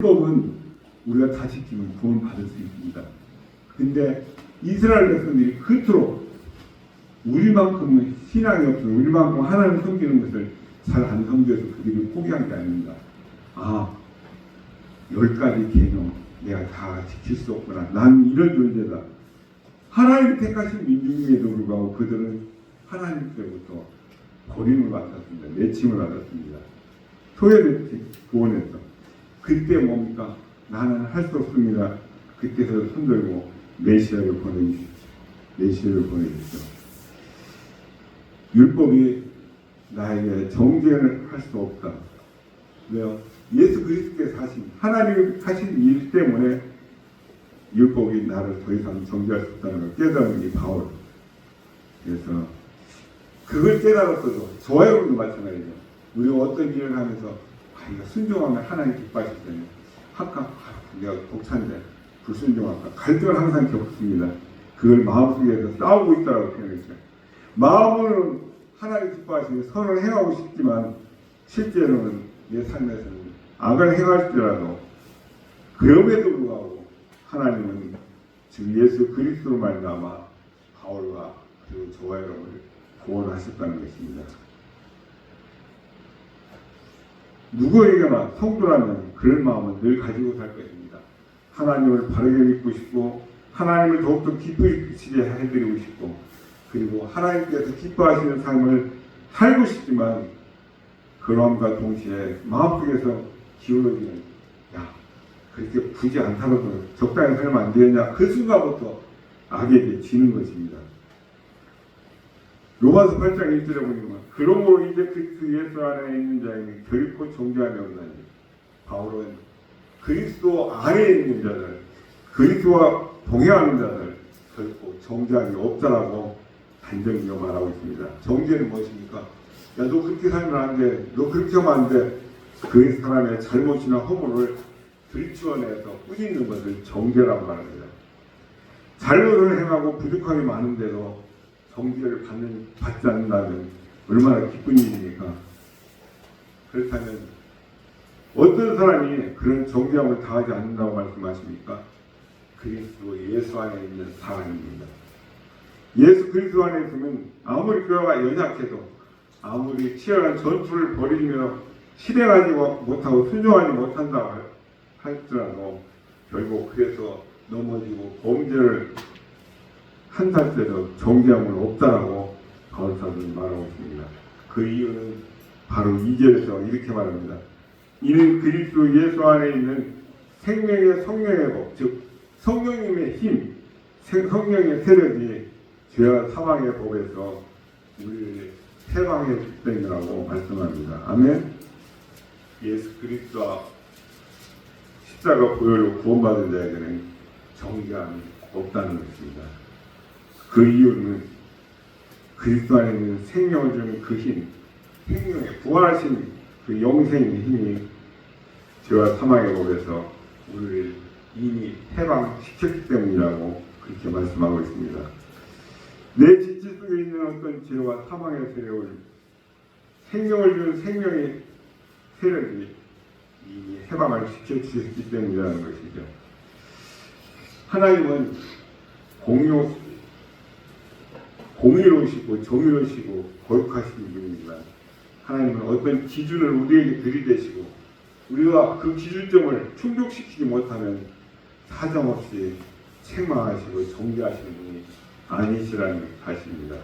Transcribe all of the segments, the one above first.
율법은 우리가 다 지키면 구원 받을 수 있습니다. 근데 이스라엘 백성들이 그토록 우리만큼은 신앙이 없어 우리만큼 하나님 섬기는 것을 잘 안 섬겨서 그들이 포기한 게 아닙니다. 10가지 계명 내가 다 지킬 수 없구나. 난 이런 존재다. 하나님 택하신 민중임에도 불구하고 그들은 하나님께로부터 버림을 받았습니다. 내침을 받았습니다. 소외됐지, 구원했어. 그때 뭡니까? 나는 할 수 없습니다. 그때서 손들고 메시아를 보내주십시오. 메시아를 보내주십시오. 율법이 나에게 정죄를 할 수 없다. 왜요? 예수 그리스도께서 하신 하나님 하신 일 때문에 율법이 나를 더 이상 정죄할 수 없다는 걸 깨달은 게 바울. 그래서 그걸 깨달았어도 저와 여러분도 마찬가지죠. 우리가 어떤 일을 하면서 이거 순종하면 하나님 기뻐하실 때는 내가 독차인데 불순종할까 갈등을 항상 겪습니다. 그걸 마음속에서 싸우고 있다고 표현했죠. 마음으로는 하나님 기뻐하시는 선을 행하고 싶지만 실제로는 내 삶에서는 악을 행할지라도 그럼에도 불구하고 하나님은 지금 예수 그리스도로 말미암아 바울과 그리고 저와 여러분을 구원하셨다는 것입니다. 누구에게나 성도라면 그런 마음은 늘 가지고 살 것입니다. 하나님을 바르게 믿고 싶고 하나님을 더욱더 기쁘시게 해드리고 싶고 그리고 하나님께서 기뻐하시는 삶을 살고 싶지만 그러함과 동시에 마음속에서 기울어지는 그렇게 굳이 않다고도 적당히 살면 안 되느냐 그 순간부터 악에게 지는 것입니다. 로마서 8장 1절에 보니까 그러므로 이제 그리스도 예수 안에 있는 자에게 결코 정죄함이 없나니 바울은 그리스도 안에 있는 자들 그리스도와 동행하는 자들 결코 정죄함이 없다라고 단정지어 말하고 있습니다. 정죄는 무엇입니까? 야, 너 그렇게 살면 안 돼. 너 그렇게 하면 안 돼. 그 사람의 잘못이나 허물을 들추어내서 꾸짖는 것을 정죄라고 말합니다. 잘못을 행하고 부족함이 많은데도 정죄를 받지 않는다면 얼마나 기쁜 일입니까? 그렇다면 어떤 사람이 그런 정죄함을 당하지 않는다고 말씀하십니까? 그리스도 예수 안에 있는 사람입니다. 예수 그리스도 안에 있으면 아무리 교회가 연약해도 아무리 치열한 전투를 벌이며 실행하지 못하고 순종하지 못한다 할지라도 결국 그래서 넘어지고 범죄를 한살 때도 정죄함은 없다라고 바울사도는 말하고 있습니다. 그 이유는 바로 2절에서 이렇게 말합니다. 이는 그리스도 예수 안에 있는 생명의 성령의 법, 즉 성령님의 힘, 성령의 세력이 죄와 사망의 법에서 우리를 해방해 주시라고 말씀합니다. 아멘. 예수 그리스도와 십자가 보혈로 구원받은 자에게는 정죄함이 없다는 것입니다. 그 이유는 그리스도 안에 있는 생명을 주는 그 힘, 생명의 부활하신 그 영생의 힘이 죄와 사망의 법에서 우리를 이미 해방시켰기 때문이라고 그렇게 말씀하고 있습니다. 내 지체 속에 있는 어떤 죄와 사망의 세력을 생명을 주는 생명의 세력이 이미 해방을 시켜주셨기 때문이라는 것이죠. 하나님은 공의로우시고 정의로우시고 거룩하신 분이지만 하나님은 어떤 기준을 우리에게 들이대시고 우리가 그 기준점을 충족시키지 못하면 사정없이 책망하시고 정죄하시는 분이 아니시라는 사실입니다.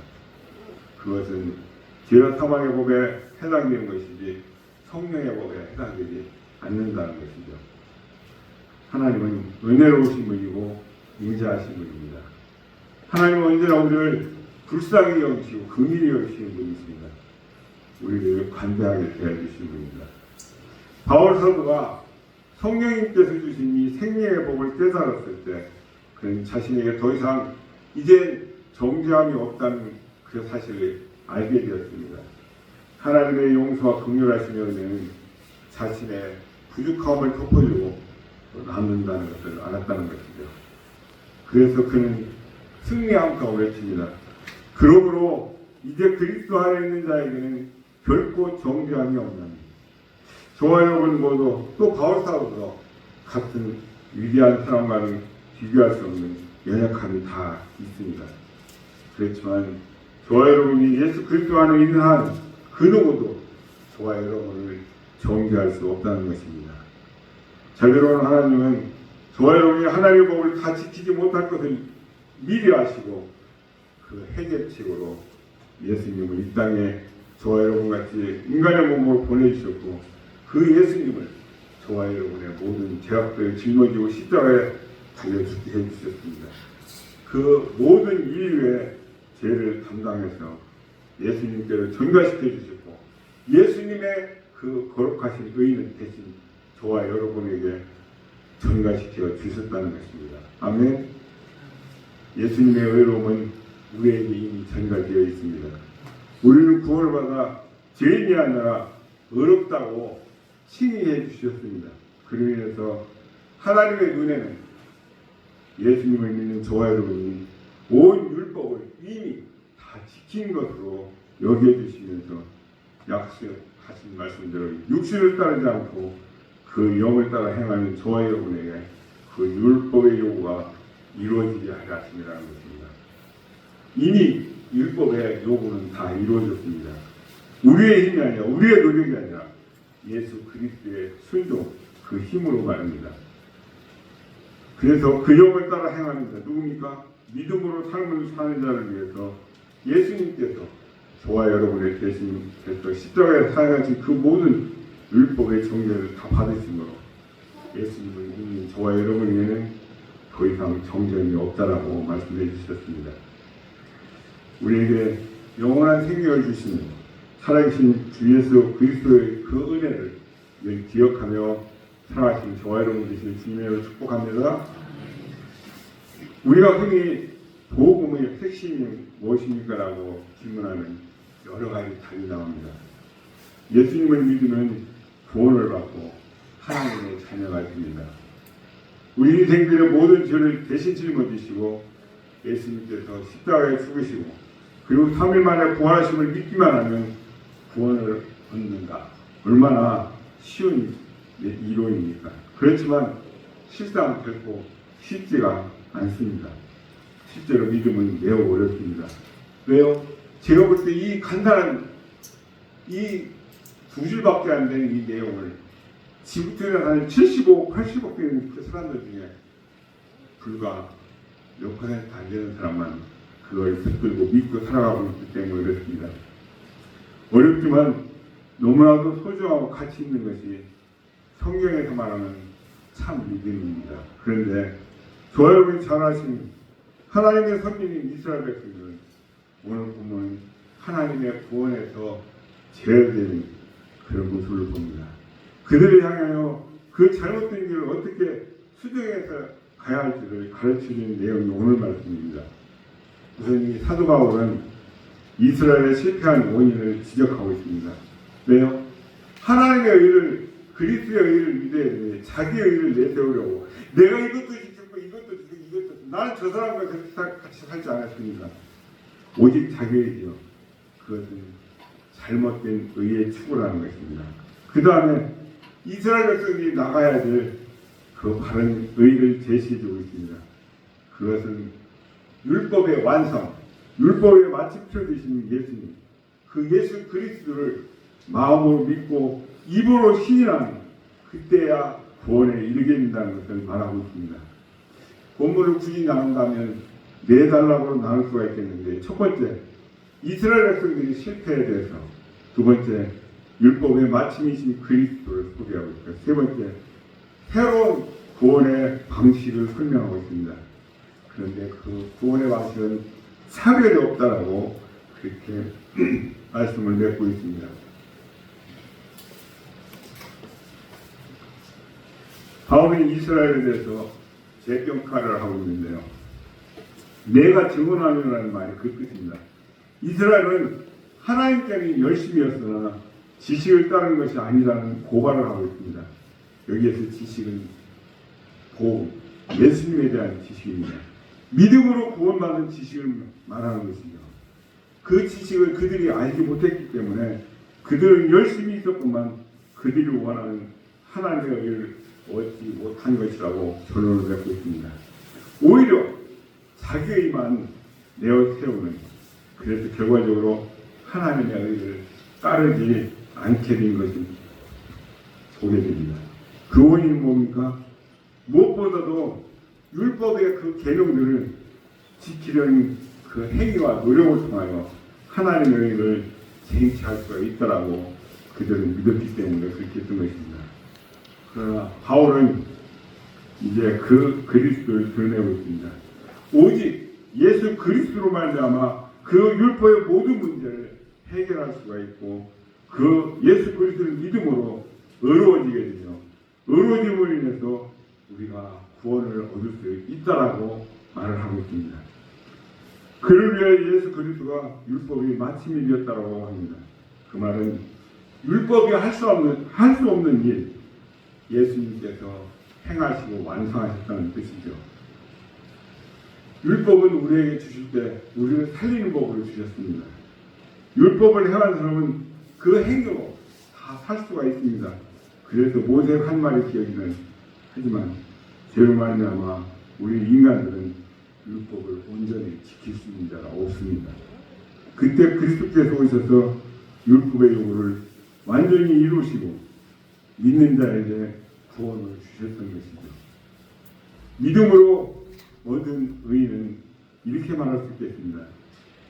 그것은 죄와 사망의 법에 해당되는 것이지 성령의 법에 해당되지 않는다는 것이죠. 하나님은 은혜로우신 분이고 인자하신 분입니다. 하나님은 언제나 우리를 불쌍히 여기시고 긍휼히 여기시는 분이십니다. 우리를 관대하게 대해주시는 분입니다. 바울 사도가 성령님께서 주신 이 생명의 법을 깨달았을 때 그는 자신에게 더 이상 이제 정죄함이 없다는 그 사실을 알게 되었습니다. 하나님의 용서와 긍휼하심의 은혜는 자신의 부족함을 덮어주고 남는다는 것을 알았다는 것이죠. 그래서 그는 승리함과 외칩니다. 그러므로 이제 그리스도 안에 있는 자에게는 결코 정죄함이 없나니 저와 여러분 모두 또 바울 사도도 같은 위대한 사람과는 비교할 수 없는 연약함이 다 있습니다. 그렇지만 저와 여러분이 예수 그리스도 안에 있는 한 그 누구도 저와 여러분을 정죄할 수 없다는 것입니다. 자비로운 하나님은 저와 여러분이 하나님의 법을 다 지키지 못할 것을 미리 아시고 그 해결책으로 예수님을 이 땅에 저와 여러분같이 인간의 몸으로 보내주셨고 그 예수님을 저와 여러분의 모든 죄악들을 짊어지고 십자가에 달려 죽게 해주셨습니다. 그 모든 인류의 죄를 담당해서 예수님께로 전가시켜 주셨고 예수님의 그 거룩하신 의는 대신 저와 여러분에게 전가시켜 주셨다는 것입니다. 아멘. 예수님의 의로움은 우리에게 이미 전가되어 있습니다. 우리는 구원을 받아 죄인이 아니라 의롭다고 칭의해 주셨습니다. 그로 인해서 하나님의 눈에는 예수님을 믿는 저와 여러분이 온 율법을 이미 다 지킨 것으로 여겨주시면서 약속하신 말씀대로 육신을 따르지 않고 그 영을 따라 행하는 저와 여러분에게 그 율법의 요구가 이루어지게 하려 하심이라는 것입니다. 이미 율법의 요구는 다 이루어졌습니다. 우리의 힘이 아니라 우리의 노력이 아니라 예수 그리스도의 순종 그 힘으로 말입니다. 그래서 그 영을 따라 행하는 자 누굽니까? 믿음으로 삶을 사는 자를 위해서 예수님께서 저와 여러분의 대신께서 십자가에 사용하신 그 모든 율법의 정죄를 다 받으심으로 예수님을 믿는 저와 여러분에게는 더 이상 정죄함이 없다라고 말씀해 주셨습니다. 우리에게 영원한 생명을 주시는 살아계신 주 예수 그리스도의 그 은혜를 늘 기억하며 살아가신 저와 여러분 되시는 주님으로 축복합니다. 우리가 흔히 복음의 핵심이 무엇입니까? 라고 질문하는 여러 가지 답이 나옵니다. 예수님을 믿으면 구원을 받고 하나님의 자녀가 됩니다. 우리 인생들의 모든 죄를 대신 짊어지시고 예수님께서 십자가에 죽으시고 그리고 3일 만에 부활하심을 믿기만 하면 구원을 얻는다. 얼마나 쉬운 이론입니까? 그렇지만 실상 결코 쉽지가 않습니다. 실제로 믿음은 매우 어렵습니다. 왜요? 제가 볼 때 이 간단한 이 두 줄밖에 안 되는 이 내용을 지구촌에 한 75, 80억 되는 그 사람들 중에 불과 몇 퍼센트 안 되는 사람만 그걸 붙들고 믿고 살아가고 있기 때문에 어렵습니다. 어렵지만 너무나도 소중하고 가치 있는 것이 성경에서 말하는 참 믿음입니다. 그런데 저 여러분이 잘 아시는 하나님의 선민인 이스라엘 백성들은 오늘 보면 하나님의 구원에서 제어되는 그런 모습을 봅니다. 그들을 향하여 그 잘못된 길을 어떻게 수정해서 가야 할지를 가르치는 내용이 오늘 말씀입니다. 우선 이 사도 바울은 이스라엘의 실패한 원인을 지적하고 있습니다. 왜요? 하나님의 의를 그리스도의 의를 믿어야 되는데 자기의 의를 내세우려고 내가 이것도 지켰고 이것도 지켰고 이것도 나는 저 사람과 같이 살지 않았습니다. 오직 자기의 의죠. 그것은 잘못된 의의 추구라는 것입니다. 그 다음에 이스라엘 백성들이 나가야 될 그 바른 의를 제시해주고 있습니다. 그것은 율법의 완성, 율법의 마침표 되신 예수님, 그 예수 그리스도를 마음으로 믿고 입으로 신인하는 그때야 구원에 이르게 된다는 것을 말하고 있습니다. 본문을 굳이 나눈다면 네 단락으로 나눌 수가 있겠는데 첫 번째, 이스라엘 백성들이 실패에 대해서 두 번째, 율법의 마침이신 그리스도를 소개하고 있습니다. 세 번째, 새로운 구원의 방식을 설명하고 있습니다. 그런데 그 구원의 방식은 차별이 없다라고 그렇게 말씀을 맺고 있습니다. 바울이 이스라엘에 대해서 재평가를 하고 있는데요. 내가 증언하려는 말이 그 뜻입니다. 이스라엘은 하나님께는 열심이었으나 지식을 따르는 것이 아니라는 고발을 하고 있습니다. 여기에서 지식은 복음, 예수님에 대한 지식입니다. 믿음으로 구원받은 지식을 말하는 것이죠. 그 지식을 그들이 알지 못했기 때문에 그들은 열심히 있었구만 그들이 원하는 하나님의 의를 얻지 못한 것이라고 결론을 맺고 있습니다. 오히려 자기의만 내어 세우는, 그래서 결과적으로 하나님의 의를 따르지 않게 된 것이 보게 됩니다. 그 원인은 뭡니까? 무엇보다도 율법의 그 계명들을 지키려는 그 행위와 노력을 통하여 하나님의 의를 쟁취할 수가 있다라고 그들은 믿었기 때문에 그렇게 했던 것입니다. 그러나 바울은 이제 그 그리스도를 드러내고 있습니다. 오직 예수 그리스도로 말미암아 그 율법의 모든 문제를 해결할 수가 있고, 그 예수 그리스도를 믿음으로 의로워지게 되며, 의로워짐으로 인해서 우리가 구원을 얻을 수 있다라고 말을 하고 있습니다. 그를 위해 예수 그리스도가 율법이 마침이 되었다라고 합니다. 그 말은 율법이 할 수 없는 일, 예수님께서 행하시고 완성하셨다는 뜻이죠. 율법은 우리에게 주실 때 우리를 살리는 법으로 주셨습니다. 율법을 행한 사람은 그 행위로 다 살 수가 있습니다. 그래서 모세가 한 말이 기억이는 하지만 죄로 말미암아 우리 인간들은 율법을 온전히 지킬 수 있는 자가 없습니다. 그때 그리스도께서 오셔서 율법의 요구를 완전히 이루시고 믿는 자에게 구원을 주셨던 것이죠. 믿음으로 얻은 의인은 이렇게 말할 수 있겠습니다.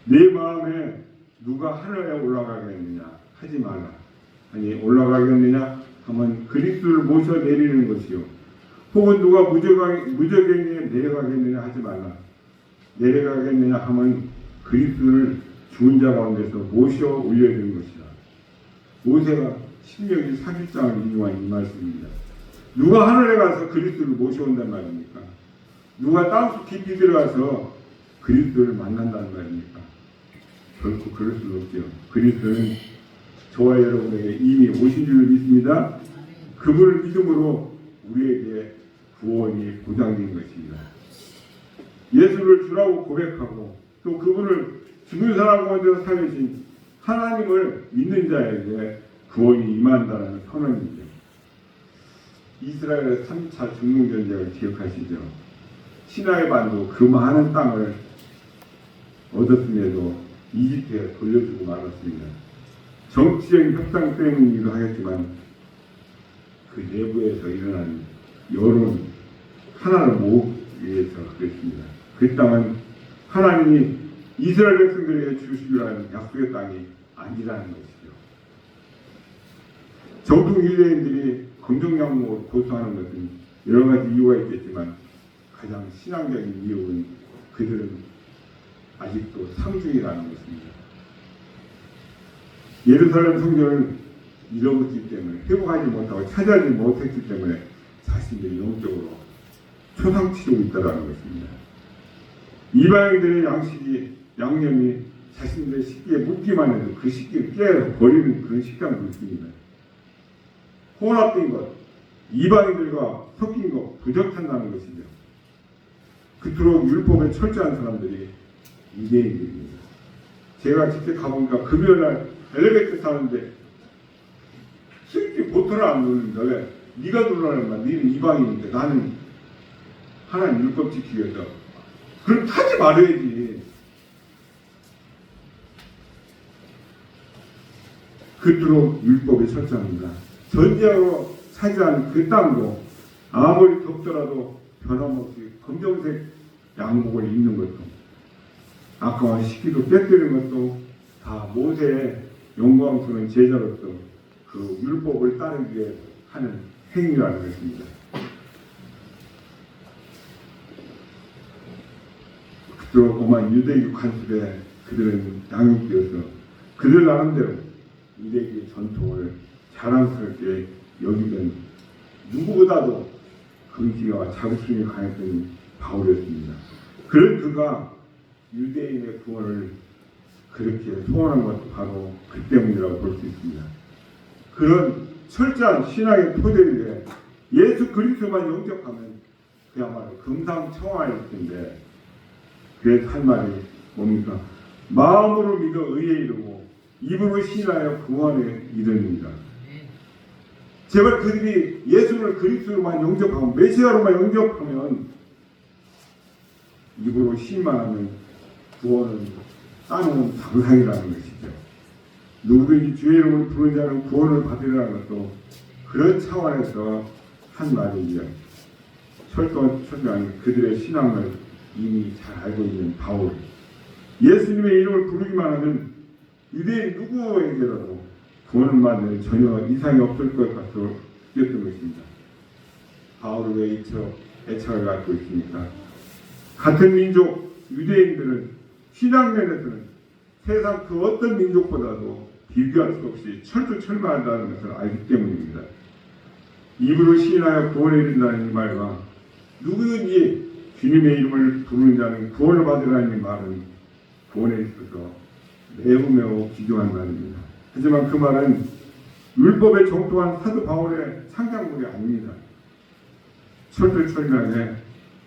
내 마음에 누가 하늘에 올라가겠느냐 하지 말라. 아니 올라가겠느냐 하면 그리스도를 모셔 내리는 것이요. 혹은 누가 무저갱에 내려가겠느냐 하지 말라. 내려가겠느냐 하면 그리스도를 죽은 자 가운데서 모셔 올려주는 것이다. 모세가 신명기 31장을 인용한 이 말씀입니다. 누가 하늘에 가서 그리스도를 모셔온단 말입니까? 누가 땅속 깊이 들어가서 그리스도를 만난다는 말입니까? 결코 그럴 수는 없죠. 그리스도는 저와 여러분에게 이미 오신 줄 믿습니다. 그분을 믿음으로 우리에게 구원이 보장된 것입니다. 예수를 주라고 고백하고 또 그분을 죽은 사람 가운데서 살리신 하나님을 믿는 자에게 구원이 임한다는 선언이죠. 이스라엘의 3차 중동전쟁을 기억하시죠? 시나이 반도 그 많은 땅을 얻었음에도 이집트에 돌려주고 말았습니다. 정치적인 협상 때문이기도 하겠지만 그 내부에서 일어난 여론 하나를 모으기 위해서 그랬습니다. 그 땅은 하나님이 이스라엘 백성들에게 주시기로 하는 약속의 땅이 아니라는 것이죠. 정통 유대인들이 검정양목을 고수하는 것은 여러 가지 이유가 있겠지만 가장 신앙적인 이유는 그들은 아직도 상중이라는 것입니다. 예루살렘 성전을 잃어버렸기 때문에, 회복하지 못하고 찾아지 못했기 때문에 자신들이 영적으로 초상치고 있다는 것입니다. 이방인들의 양념이 자신들의 식기에 묻기만 해도 그 식기를 깨서 버리는 그런 식당도 있습니다. 혼합된 것, 이방인들과 섞인 것, 부적한다는 것이죠. 그토록 율법에 철저한 사람들이 유대인들입니다. 제가 직접 가보니까 금요일날 엘리베이터 타는데 실제 보트를 안 누르는데 왜? 네가 누르라는 말, 너는 이방인인데 나는 하나님 율법 지키기 위해서. 그럼 타지 말아야지. 그토록 율법이 철저합니다. 전쟁으로 차지한 그 땅도 아무리 덥더라도 변함없이 검정색 양복을 입는 것도, 아까와 식기도 깨뜨리는 것도 다 모세의 영광스러운 제자로서 그 율법을 따르기 위해 하는 행위라는 것입니다. 그토록 오만 유대교 관습에 그들은 양육되어서 그들 나름대로 유대교의 전통을 자랑스럽게 여기던 누구보다도 긍지와 자부심이 강했던 바울이었습니다. 그런 그가 유대인의 구원을 그렇게 소원한 것도 바로 그 때문이라고 볼 수 있습니다. 그런 철저한 신앙의 토대에 예수 그리스도만 영접하면 그야말로 금상첨화일 텐데, 그래서 한 말이 뭡니까? 마음으로 믿어 의에 이르고 입으로 신하여 구원에 이르느니라. 제발 그들이 예수를 그리스도로만 영접하면, 메시아로만 영접하면, 입으로 시인만 하면 구원은 따놓은 당상이라는 것이죠. 누구든지 주의 이름을 부르는 자는 구원을 받으리라는 것도 그런 차원에서 한 말이죠. 철저한 그들의 신앙을 이미 잘 알고 있는 바울. 예수님의 이름을 부르기만 하면 유대인 누구에게라도 구원을 받는 전혀 이상이 없을 것 같아서 느꼈던 것입니다. 바울은 왜 이처럼 애착을 갖고 있습니까? 같은 민족 유대인들은 신앙 면에서는 세상 그 어떤 민족보다도 비교할 수 없이 철두철미하다는 것을 알기 때문입니다. 입으로 시인하여 구원에 이른다는 이 말과 누구든지 주님의 이름을 부르는 자는 구원을 받으라는 이 말은 구원에 있어서 매우 귀중한 말입니다. 하지만 그 말은 율법에 정통한 사도 바울의 창작물이 아닙니다. 철두철미하게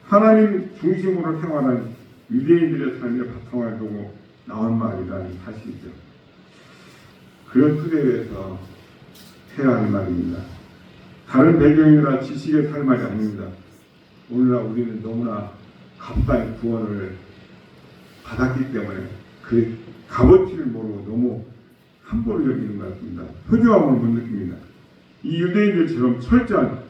하나님 중심으로 생활한 유대인들의 삶의 바탕을 두고 나온 말이라는 사실이죠. 그런 토대에서 해야 할 말입니다. 다른 배경이나 지식의 살 말이 아닙니다. 오늘날 우리는 너무나 값싼 구원을 받았기 때문에 그 값어치를 모르고 너무 함부로 여기는 것 같습니다. 소중함을 못 느낍니다. 이 유대인들처럼 철저한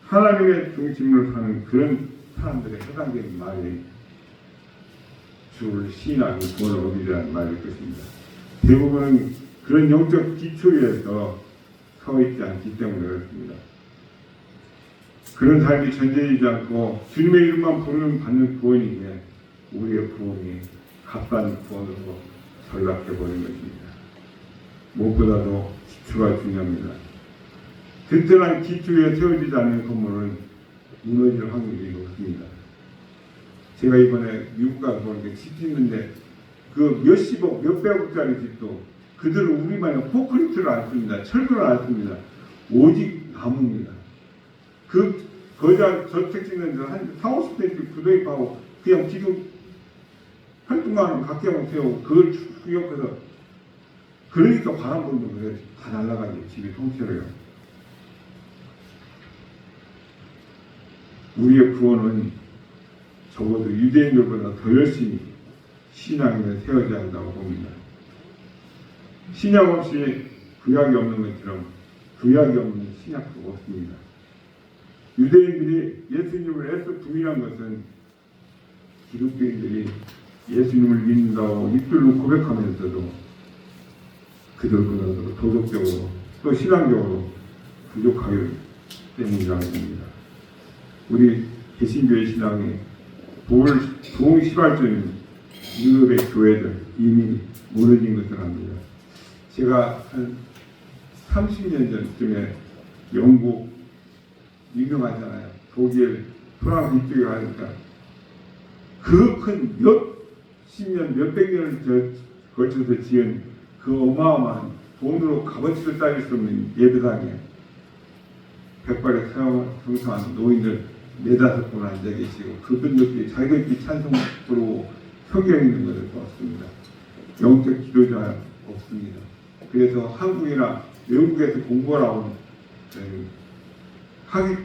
하나님의 중심으로 사는 그런 사람들의 해당되는 말이 주를 시인하고 구원을 얻으리라는 말일 것입니다. 대부분은 그런 영적 기초 위에서 서 있지 않기 때문에 그렇습니다. 그런 삶이 전제되지 않고 주님의 이름만 부르는 받는 구원이기에 우리의 구원이 값싼 구원으로 전락해버린 것입니다. 무엇보다도 기초가 중요합니다. 든든한 기초 위에 세워지지 않는 건물은 무너질 확률이 높습니다. 제가 이번에 미국 가서 보니까 집 짓는데 그 몇십억, 몇백억짜리 집도 그들은 우리만의 콘크리트를 안 씁니다. 철근을 안 씁니다. 오직 나무입니다. 그 거장 저택 짓는 데서 한 40~50cm 부도입하고 그냥 지금 활동하는 각개만 세우고 그걸 쭉 옆에서 그러니까 바람 불면 그래 다 날아가죠. 집이 통째로요. 우리의 구원은 적어도 유대인들보다 더 열심히 신앙에 세워져야 한다고 봅니다. 신약 없이 구약이 없는 것처럼 구약이 없는 신약도 없습니다. 유대인들이 예수님을 애써 부인한 것은 기독교인들이 예수님을 믿는다고 입술로 고백하면서도 그들보다도 도덕적으로 또 신앙적으로 부족하기 때문이라고 봅니다. 우리 개신교의 신앙이 동시발전인 유럽의 교회들 이미 무너진 것을 압니다. 제가 한 30년 전쯤에 영국 유명하잖아요. 독일, 프랑스 이쪽에 가니까 그 큰 몇십 년, 몇백 년을 걸쳐서 지은 그 어마어마한 돈으로 값어치를 따질 수 없는 예배당에 백발에 성성한 노인들 4~5분 앉아 계시고 그분들끼리 자기들끼리 찬송 부르고 성경 읽는 것을 보았습니다. 영적 지도자 없습니다. 그래서 한국이나 외국에서 공부하러 온 학위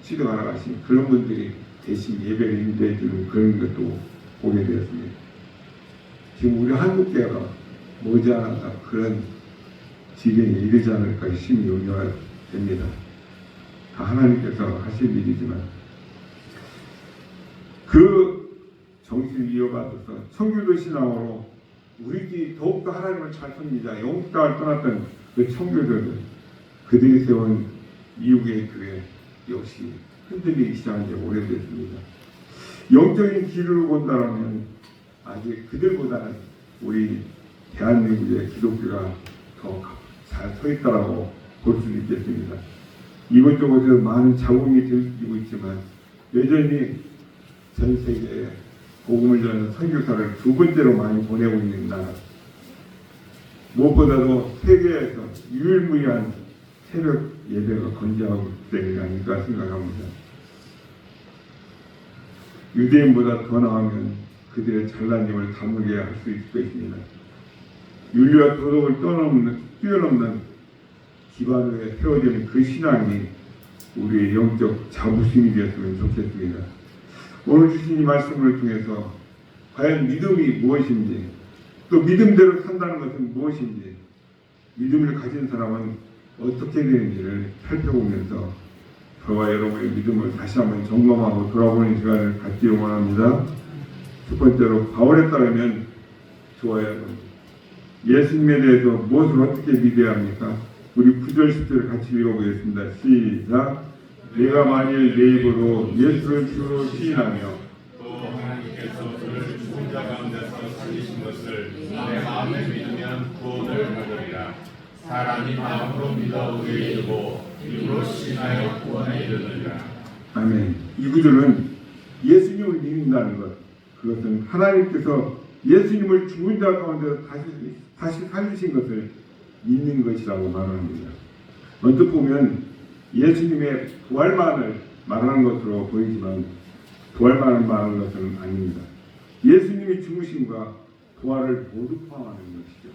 취득하러 가신 그런 분들이 대신 예배를 인도해 주는 그런 것도 보게 되었습니다. 지금 우리 한국교회가 머지않아서 그런 지경에 이르지 않을까 심히 염려가 됩니다. 다 하나님께서 하실 일이지만 그 정신을 이어받아서 청교도 신앙으로 우리들이 더욱더 하나님을 잘 섭니다. 영국 땅을 떠났던 그 청교도들 그들이 세운 미국의 교회 역시 흔들리기 시작한 지 오래됐습니다. 영적인 길을 본다면 아직 그들보다는 우리 대한민국의 기독교가 더 잘 서 있다라고 볼 수 있겠습니다. 이곳저곳에서 많은 자국이 들리고 있지만 여전히 전 세계에 복음을 전하는 선교사를 2번째로 많이 보내고 있는 나라. 무엇보다도 세계에서 유일무이한 새벽 예배가 건재하고 있기 때문이 아닐까 생각합니다. 유대인보다 더 나으면 그들의 잘난 힘을 다물게 할 수 있을 것입니다. 윤리와 도덕을 뛰어넘는 기반으로 세워지는 그 신앙이 우리의 영적 자부심이 되었으면 좋겠습니다. 오늘 주신 이 말씀을 통해서 과연 믿음이 무엇인지, 또 믿음대로 산다는 것은 무엇인지, 믿음을 가진 사람은 어떻게 되는지를 살펴보면서 저와 여러분의 믿음을 다시 한번 점검하고 돌아보는 시간을 갖기를 원합니다. 첫 번째로, 바울에 따르면 저와 여러분, 예수님에 대해서 무엇을 어떻게 믿어야 합니까? 우리 9절 10절을 같이 읽어보겠습니다. 시작. 내가 만일 내 입으로 예수를 주로 시인하며 또 하나님께서 그를 죽은 자 가운데서 살리신 것을 내 마음에 믿으면 구원을 받으리라. 사람이 마음으로 믿어 의에 이르고 입으로 시인하여 구원에 이르느니라. 아멘. 이 구절은 예수님을 믿는다는 것, 그것은 하나님께서 예수님을 죽은 자 가운데서 다시 살리신 것을 믿는 것이라고 말합니다. 언뜻 보면 예수님의 부활만을 말하는 것으로 보이지만 부활만을 말하는 것은 아닙니다. 예수님이 죽으심과 부활을 모두 포함하는 것이죠.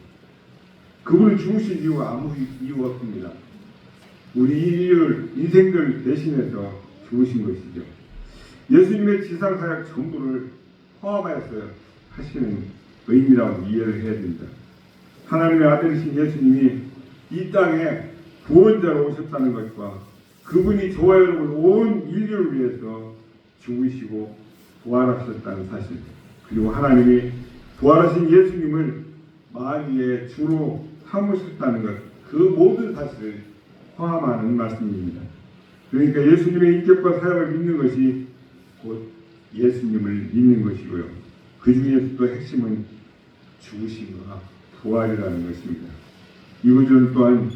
그분은 죽으신 이유가 아무 이유가 없습니다. 우리 인생들 대신해서 죽으신 것이죠. 예수님의 지상사역 전부를 포함하여서 하시는 의미라고 이해를 해야 됩니다. 하나님의 아들이신 예수님이 이 땅에 구원자로 오셨다는 것과 그분이 저와 여러분 온 인류를 위해서 죽으시고 부활하셨다는 사실, 그리고 하나님이 부활하신 예수님을 만유의 주로 삼으셨다는 것, 그 모든 사실을 포함하는 말씀입니다. 그러니까 예수님의 인격과 사역을 믿는 것이 곧 예수님을 믿는 것이고요. 그 중에서 또 핵심은 죽으심과 부활이라는 것입니다. 이 구절은 또한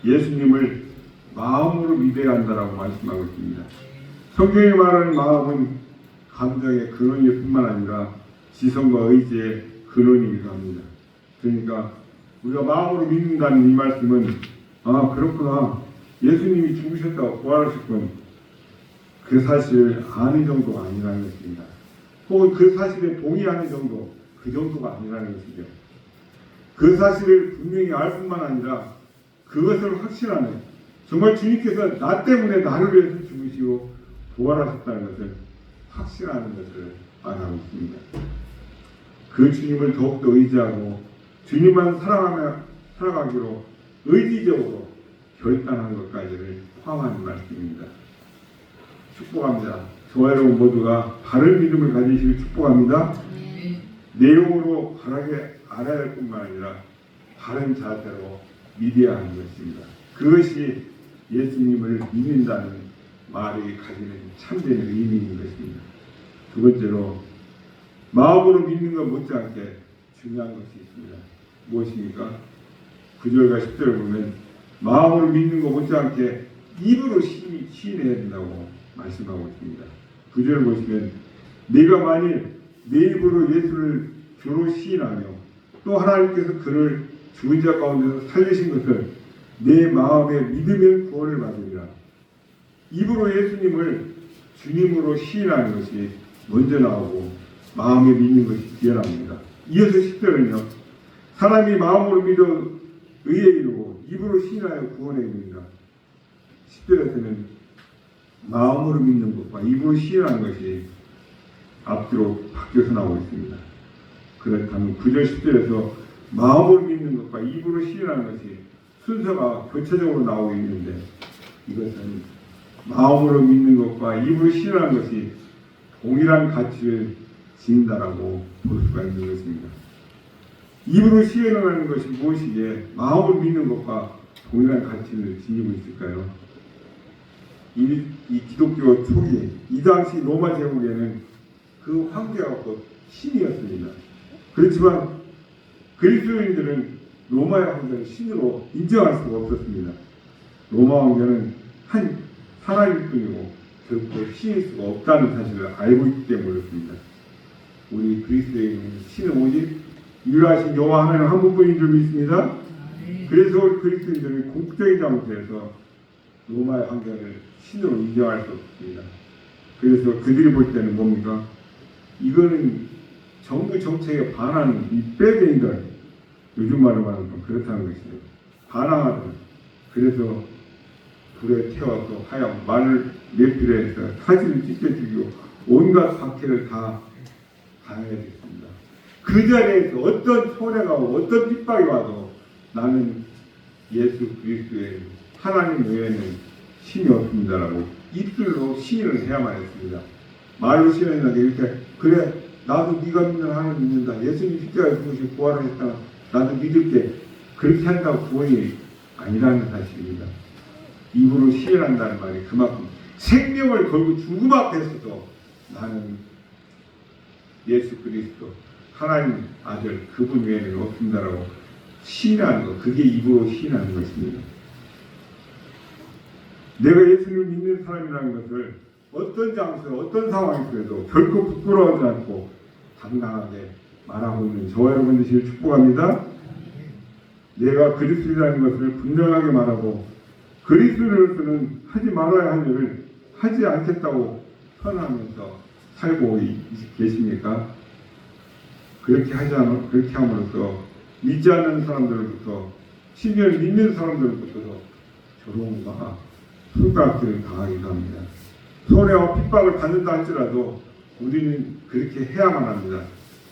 예수님을 마음으로 믿어야 한다라고 말씀하고 있습니다. 성경이 말하는 마음은 감정의 근원일 뿐만 아니라 지성과 의지의 근원이기도 합니다. 그러니까 우리가 마음으로 믿는다는 이 말씀은 그렇구나, 예수님이 죽으셨다고 부활하셨군, 그 사실을 아는 정도가 아니라는 것입니다. 혹은 그 사실에 동의하는 정도, 그 정도가 아니라는 것이죠. 그 사실을 분명히 알 뿐만 아니라 그것을 확신하는, 정말 주님께서 나 때문에 나를 위해서 죽으시고 부활하셨다는 것을 확신하는 것을 말하고 있습니다. 그 주님을 더욱더 의지하고 주님만 사랑하며 살아가기로 의지적으로 결단한 것까지를 포함하는 말씀입니다. 축복합니다. 저와 여러분 모두가 바른 믿음을 가지시길 축복합니다. 내용으로 바르게 알아야 할 뿐만 아니라 바른 자세로 믿어야 하는 것입니다. 그것이 예수님을 믿는다는 말이 가지는 참된 의미인 것입니다. 두 번째로, 마음으로 믿는 것 못지않게 중요한 것이 있습니다. 무엇입니까? 9절과 10절을 보면 마음으로 믿는 것 못지않게 입으로 시인해야 된다고 말씀하고 있습니다. 9절을 보시면 내가 만일 내 입으로 예수를 주로 시인하며 또 하나님께서 그를 죽은 자 가운데서 살리신 것을 내 마음에 믿으면 구원을 받으리라. 입으로 예수님을 주님으로 시인하는 것이 먼저 나오고 마음에 믿는 것이 뒤에 나옵니다. 이어서 10절은요. 사람이 마음으로 믿어 의에 이르고 입으로 시인하여 구원에 이릅니다. 10절에서는 마음으로 믿는 것과 입으로 시인하는 것이 앞뒤로 바뀌어서 나오고 있습니다. 그렇다면 9절 10절에서 마음으로 믿는 것과 입으로 시인하는 것이 순서가 교체적으로 나오고 있는데, 이것은 마음으로 믿는 것과 입으로 시인하는 것이 동일한 가치를 지닌다라고 볼 수가 있는 것입니다. 입으로 시인하는 것이 무엇이기에 마음으로 믿는 것과 동일한 가치를 지니고 있을까요? 이 기독교 초기, 이 당시 로마 제국에는 그 황제가 곧 신이었습니다. 그렇지만 그리스도인들은 로마의 황제를 신으로 인정할 수가 없었습니다. 로마 황제는 한 사람일 뿐이고 결코 신일 수가 없다는 사실을 알고 있기 때문이었습니다. 우리 그리스도인은 신은 오직 유일하신 여호와 하나님 한 분뿐인 줄 믿습니다. 그래서 그리스도인들은 공적인 장소에서 로마의 황제를 신으로 인정할 수 없습니다. 그래서 그들이 볼 때는 뭡니까? 이거는 정부 정책에 반하는 이 빼갱이들, 요즘 말로 말하면 그렇다는 것이죠. 반항하던 그래서 불에 태워서 하얀 마늘 내필에서 사진을 찍혀주고 온갖 박해를 다 당해야 됐습니다. 그 자리에서 어떤 손해가 오고 어떤 핍박이 와도 나는 예수 그리스도의 하나님 외에는 신이 없습니다라고 입술로 시인을 해야만 했습니다. 말로 시인하는 게 이렇게 그래 나도 네가 믿는 하나님 믿는다. 예수님 십자가에 죽으시고 부활을 했다. 나도 믿을게. 그렇게 한다고 구원이 아니라는 사실입니다. 입으로 시인한다는 말이 그만큼 생명을 걸고 죽음 앞에서도 나는 예수 그리스도 하나님 아들 그분 외에는 없습니다라고 시인하는 것, 그게 입으로 시인하는 것입니다. 내가 예수님을 믿는 사람이라는 것을 어떤 장소, 어떤 상황에서도 결코 부끄러워하지 않고 당당하게 말하고 있는 저와 여러분 되시길 축복합니다. 내가 그리스도라는 것을 분명하게 말하고 그리스도로서는 하지 말아야 할 일을 하지 않겠다고 선언하면서 살고 계십니까? 그렇게 함으로써 믿지 않는 사람들로부터 심지어 믿는 사람들로부터 조롱과 손가락질을 당하기도 합니다. 손해와 핍박을 받는다 할지라도 우리는 그렇게 해야만 합니다.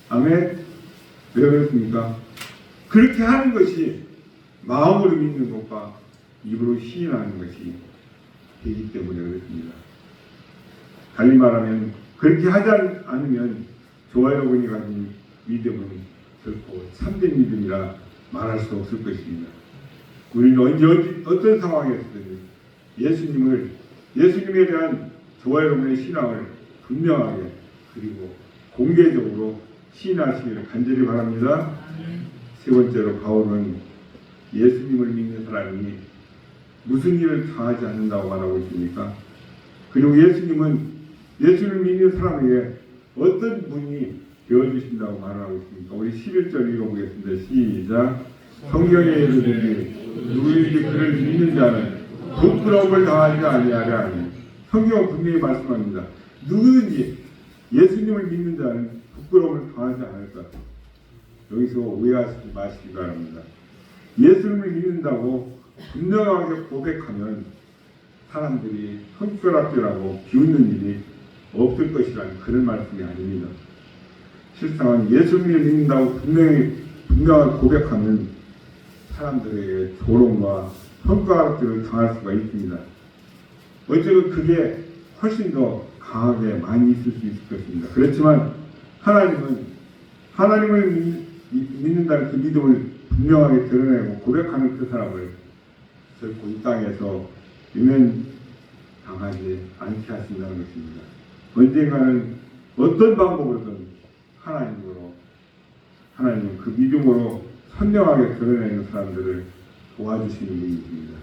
아멘? 왜 그렇습니까? 그렇게 하는 것이 마음으로 믿는 것과 입으로 시인하는 것이 되기 때문에 그렇습니다. 달리 말하면 그렇게 하지 않으면 저와 여러분이 가진 믿음은 결코 참된 믿음이라 말할 수 없을 것입니다. 우리는 언제 어떤 상황에서든 예수님에 대한 저와 여러분의 신앙을 분명하게 그리고 공개적으로 시인하시기를 간절히 바랍니다. 세 번째로 바울은 예수님을 믿는 사람이 무슨 일을 당하지 않는다고 말하고 있습니까? 그리고 예수님을 믿는 사람에게 어떤 분이 되어주신다고 말하고 있습니까? 우리 11절 읽어보겠습니다. 시작. 성경에 이르듯이 누구든지 그를 믿는 자는 부끄러움을 당하지 아니하려 하니 성경은 분명히 말씀합니다. 누구든지 예수님을 믿는 자는 부끄러움을 당하지 않을 것. 여기서 오해하시지 마시기 바랍니다. 예수님을 믿는다고 분명하게 고백하면 사람들이 손가락질하고 비웃는 일이 없을 것이라는 그런 말씀이 아닙니다. 실상은 예수님을 믿는다고 분명하게 고백하면 사람들에게 조롱과 손가락질을 당할 수가 있습니다. 어쩌면 그게 훨씬 더 강하게 많이 있을 수 있을 것입니다. 그렇지만 하나님을 믿는다는 그 믿음을 분명하게 드러내고 고백하는 그 사람을 결코 이 땅에서 유면당하지 않게 하신다는 것입니다. 언젠가는 어떤 방법으로든 하나님은 그 믿음으로 선명하게 드러내는 사람들을 도와주시는 분이십니다.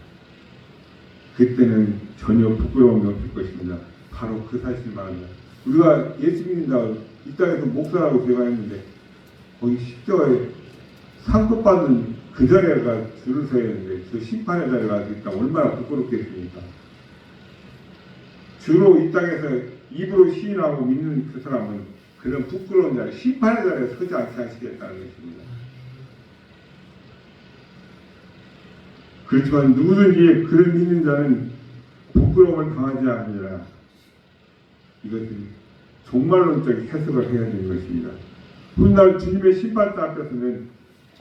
그때는 전혀 부끄러움이 없을 것입니다. 바로 그 사실을 말합니다. 우리가 예수 믿는다고 이 땅에서 목사라고 제가 했는데 거기 십자가에 상급 받는 그 자리가 줄을 서야 했는데 저 심판의 자리가 있다면 얼마나 부끄럽겠습니까? 주로 이 땅에서 입으로 시인하고 믿는 그 사람은 그런 부끄러운 자리, 심판의 자리에 서지 않게 하시겠다는 것입니다. 그렇지만 누구든지 그를 믿는 자는 부끄러움을 당하지 않으리라. 이것은 종말론적인 해석을 해야 되는 것입니다. 훗날 주님의 심판대 앞에서는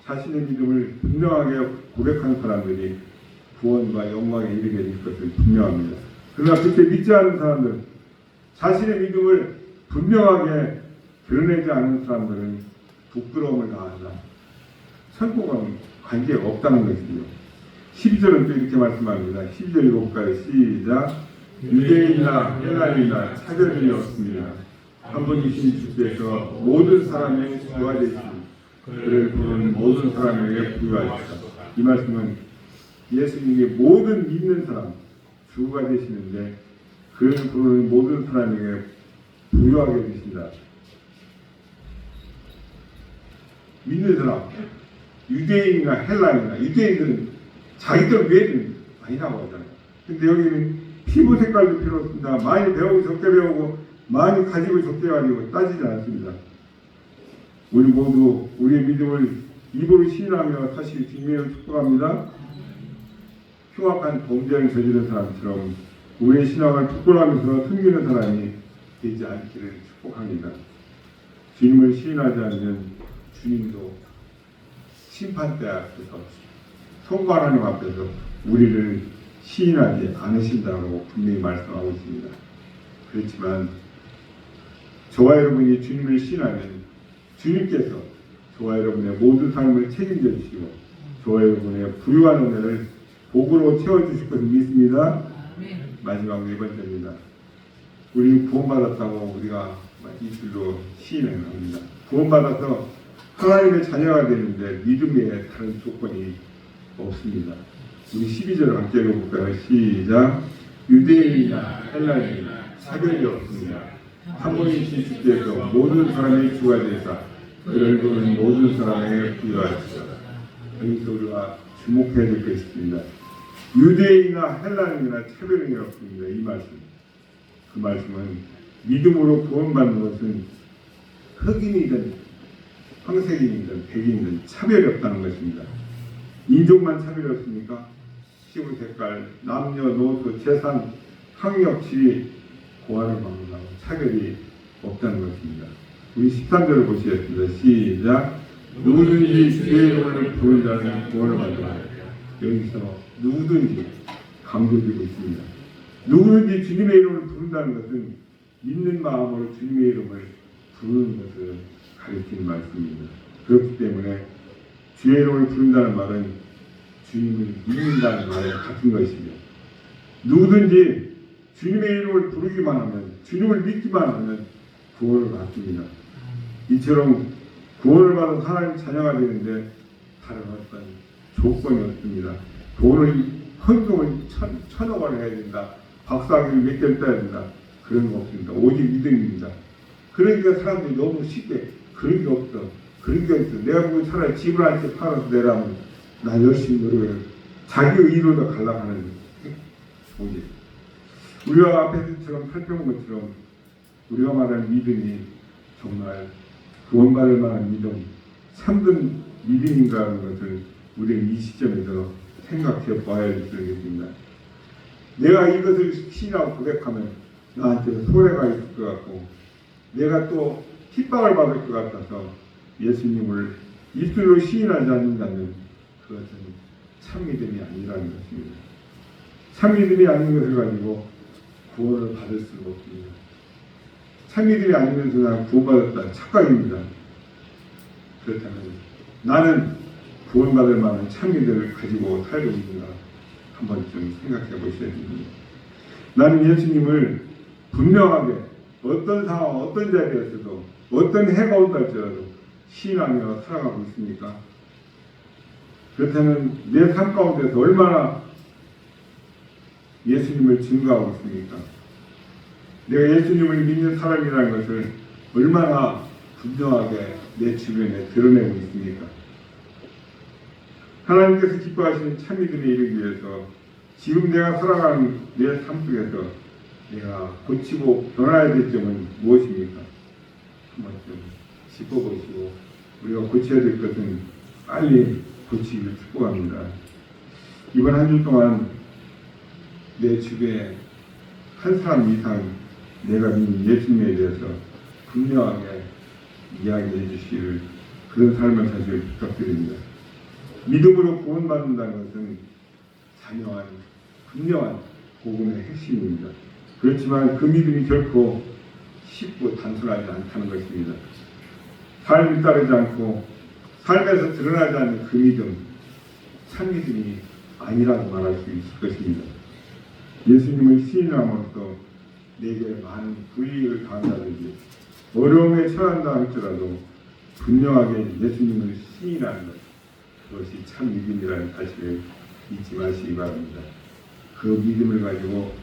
자신의 믿음을 분명하게 고백하는 사람들이 구원과 영광에 이르게 될 것은 분명합니다. 그러나 그렇게 믿지 않은 사람들, 자신의 믿음을 분명하게 드러내지 않는 사람들은 부끄러움을 당한다. 천국과는 관계가 없다는 것입니다. 12절은 또 이렇게 말씀합니다. 12절 읽어볼까요? 시작. 유대인이나 헬라인이나 차별이 없습니다. 한 분이신 주께서 모든 사람의 주가 되시니 그를 부르는 모든 사람에게 부여하시다. 이 말씀은 예수님이 모든 믿는 사람 주가 되시는데 그를 부르는 모든 사람에게 부여하게 되신다. 믿는 사람, 유대인이나 헬라인이나 유대인들은 자기들 외에는 아니라고 하잖아요. 근데 여기는 피부 색깔도 필요 없습니다. 많이 배우고 적게 배우고 많이 가지고 적게 가지고 따지지 않습니다. 우리 모두 우리의 믿음을 입으로 시인하며 사실 주님을 축복합니다. 흉악한 범죄를 저지른 사람처럼 우리의 신앙을 부끄러워하면서 숨기는 사람이 되지 않기를 축복합니다. 주님을 시인하지 않으면 주님도 심판대 앞에서 성부 하나님 앞에서 우리를 시인하지 않으신다고 분명히 말씀하고 있습니다. 그렇지만 저와 여러분이 주님을 시인하면 주님께서 저와 여러분의 모든 삶을 책임져 주시고 저와 여러분의 부유한 은혜를 복으로 채워주실 것을 믿습니다. 마지막 네 번째입니다. 우리는 구원받았다고 우리가 입술로 시인을 합니다. 구원받아서 하나님의 자녀가 되는데 믿음에 다른 조건이 없습니다. 우리 12절 함께 읽어볼까요? 시작. 유대인이나 헬라인이나 차별이 없습니다. 한 분이신 주께서 모든 사람의 주가 되사 그를 보는 모든 사람에게 부여하시다. 여기서 우리가 주목해야 될 것이 있습니다. 유대인이나 헬라인이나 차별이 없습니다. 이 말씀. 그 말씀은 믿음으로 구원받는 것은 흑인이든 황색인이든 백인이든 차별이 없다는 것입니다. 인종만 차별이 없습니까? 피부 색깔, 남녀, 노소, 재산, 학력, 지위, 고하는 방법하고 차별이 없다는 것입니다. 우리 13절을 보시겠습니다. 시작. 누구든지 주의 이름을 부르는 자는 구원을 받으라. 여기서 누구든지 강조되고 있습니다. 누구든지 주님의 이름을 부른다는 것은 믿는 마음으로 주님의 이름을 부르는 것을 가리키는 말씀입니다. 그렇기 때문에 주의 이름을 부른다는 말은 주님을 믿는다는 말에 같은 것이죠. 누구든지 주님의 이름을 부르기만 하면, 주님을 믿기만 하면 구원을 받습니다. 이처럼 구원을 받은 하나님 자녀가 되는데 다른 어떤 조건이 없습니다. 돈을 헌금을 천억 원을 해야 된다. 박사학위를 몇 개를 따야 된다. 그런 거 없습니다. 오직 믿음입니다. 그러니까 사람들이 너무 쉽게 그런 게 없어. 그런 게 없어. 내가 보고 차라리 집을 한 채 팔아서 내라면 나 열심히 노력을 자기 의로도 갈라가는 오직 우리가 앞에서처럼 살펴본 것처럼 우리가 말하는 믿음이 정말 구원받을 만한 믿음, 참된 믿음인가 하는 것을 우리는 이 시점에서 생각해 봐야 되겠습니다. 내가 이것을 신하고 고백하면 나한테 소외가 있을 것 같고 내가 또 핍박을 받을 것 같아서 예수님을 입술로 시인하지 않는다면 그것은 참믿음이 아니라는 것입니다. 참믿음이 아닌 것을 가지고 구원을 받을 수가 없습니다. 참믿음이 아니면서 나는 구원받았다 착각입니다. 그렇다면 나는 구원받을 만한 참믿음을 가지고 살고 있는가 한번쯤 생각해 보셔야 됩니다. 나는 예수님을 분명하게 어떤 상황, 어떤 자리에서도 어떤 해가 온다 할지라도 시인하며 살아가고 있습니까? 그렇다면 내 삶 가운데서 얼마나 예수님을 증거하고 있습니까? 내가 예수님을 믿는 사람이라는 것을 얼마나 분명하게 내 주변에 드러내고 있습니까? 하나님께서 기뻐하시는 참믿음에 이르기 위해서 지금 내가 살아가는 내 삶 속에서 내가 고치고 변화해야 될 점은 무엇입니까? 한번 좀 짚어보시고 우리가 고쳐야 될 것은 빨리 고치기를 축복합니다. 이번 한 주 동안 내 주변에 한 사람 이상 내가 믿는 예수님에 대해서 분명하게 이야기해 주시기를 그런 삶을 사실 부탁드립니다. 믿음으로 구원받는다는 것은 자명한 분명한 복음의 핵심입니다. 그렇지만 그 믿음이 결코 쉽고 단순하지 않다는 것입니다. 삶이 따르지 않고 삶에서 드러나지 않는 그 믿음, 참 믿음이 아니라고 말할 수 있을 것입니다. 예수님을 시인함으로써 내게 많은 불이익을 당한다든지 어려움에 처한다 할지라도 분명하게 예수님을 시인하는 것, 그것이 참 믿음이라는 사실을 잊지 마시기 바랍니다. 그 믿음을 가지고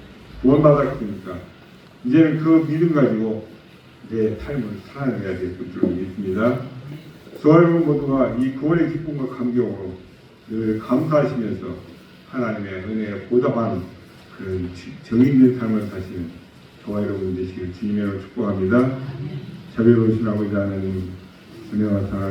구원받았으니까 이제는 그 믿음 가지고 내 삶을 살아내야 될 줄로 믿습니다. 저와 여러분 모두가 이 구원의 기쁨과 감격으로 늘 감사하시면서 하나님의 은혜에 보답하는 그런 정의 있는 삶을 사시는 저와 여러분 되시길 주님으로 축복합니다. 자비로우신 아버지 하나님 은혜와 사랑